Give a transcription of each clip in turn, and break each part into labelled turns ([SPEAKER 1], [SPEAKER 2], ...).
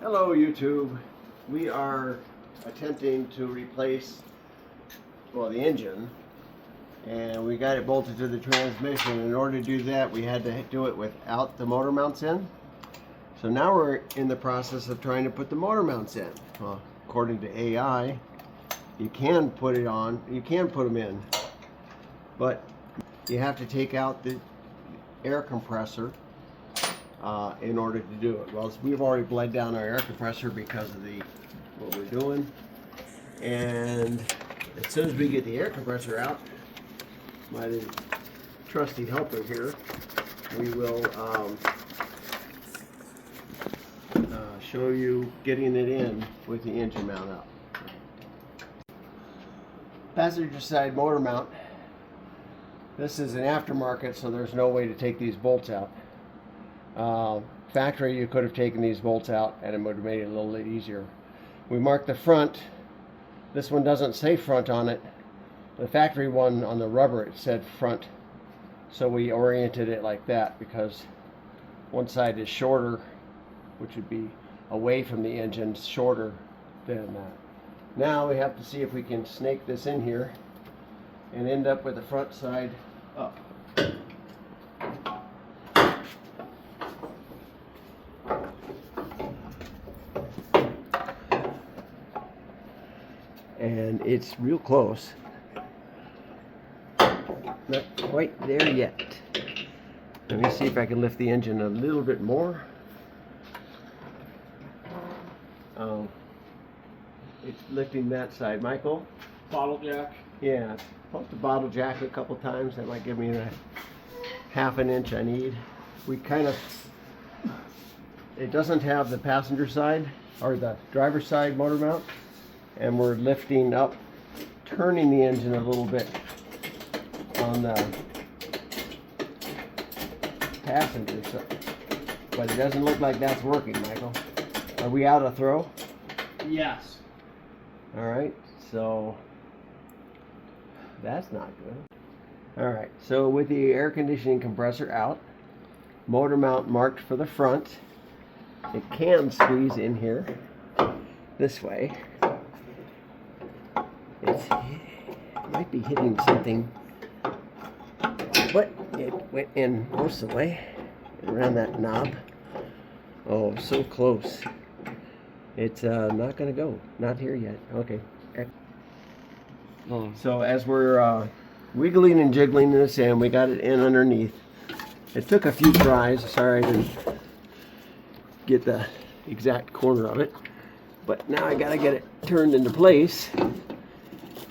[SPEAKER 1] Hello YouTube. We are attempting to replace, well, the engine, and we got it bolted to the transmission. In order to do that, we had to do it without the motor mounts in. So now we're in the process of trying to put the motor mounts in. Well, according to AI, you can put it on, you can put them in, but you have to take out the air compressor in order to do it. Well, we've already bled down our air compressor because of what we're doing, and as soon as we get the air compressor out, my trusty helper here, we will show you getting it in with the engine mount up. Passenger side motor mount. This is an aftermarket, so there's no way to take these bolts out. Factory, you could have taken these bolts out and it would have made it a little bit easier. We marked the front. This one doesn't say front on it. The factory one on the rubber, it said front. So we oriented it like that because one side is shorter, which would be away from the engine, shorter than that. Now we have to see if we can snake this in here and end up with the front side up. And it's real close. Not quite there yet. Let me see if I can lift the engine a little bit more. It's lifting that side. Michael?
[SPEAKER 2] Bottle jack?
[SPEAKER 1] Yeah, pump the bottle jack a couple times. That might give me the ½ an inch I need. We kind of, it doesn't have the passenger side or the driver's side motor mount, and we're lifting up, turning the engine a little bit on the passenger side, but it doesn't look like that's working, Michael. Are we out of throw?
[SPEAKER 2] Yes.
[SPEAKER 1] All right, so that's not good. All right, so with the air conditioning compressor out, motor mount marked for the front, it can squeeze in here this way. It might be hitting something, but it went in most of the way around that knob. Oh, so close. It's not going to go. Not here yet. Okay. So as we're wiggling and jiggling this in, we got it in underneath. It took a few tries. Sorry I didn't get the exact corner of it. But now I got to get it turned into place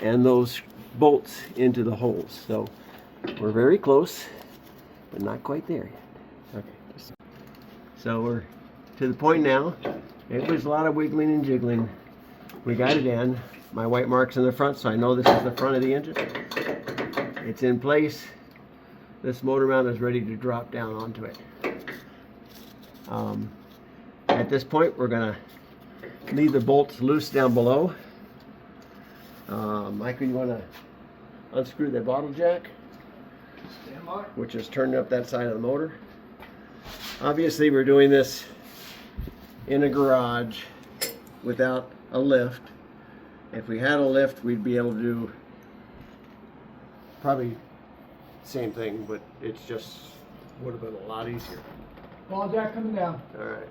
[SPEAKER 1] and those bolts into the holes. So we're very close, but not quite there yet. Okay. So we're to the point now. It was a lot of wiggling and jiggling. We got it in. My white mark's in the front, so I know this is the front of the engine. It's in place. This motor mount is ready to drop down onto it. At this point, we're going to leave the bolts loose down below. Michael, you want to unscrew that bottle jack, which is turning up that side of the motor. Obviously, we're doing this in a garage without a lift. If we had a lift, we'd be able to do probably the same thing, but it's just would have been a lot easier.
[SPEAKER 2] Ball jack coming down.
[SPEAKER 1] All right.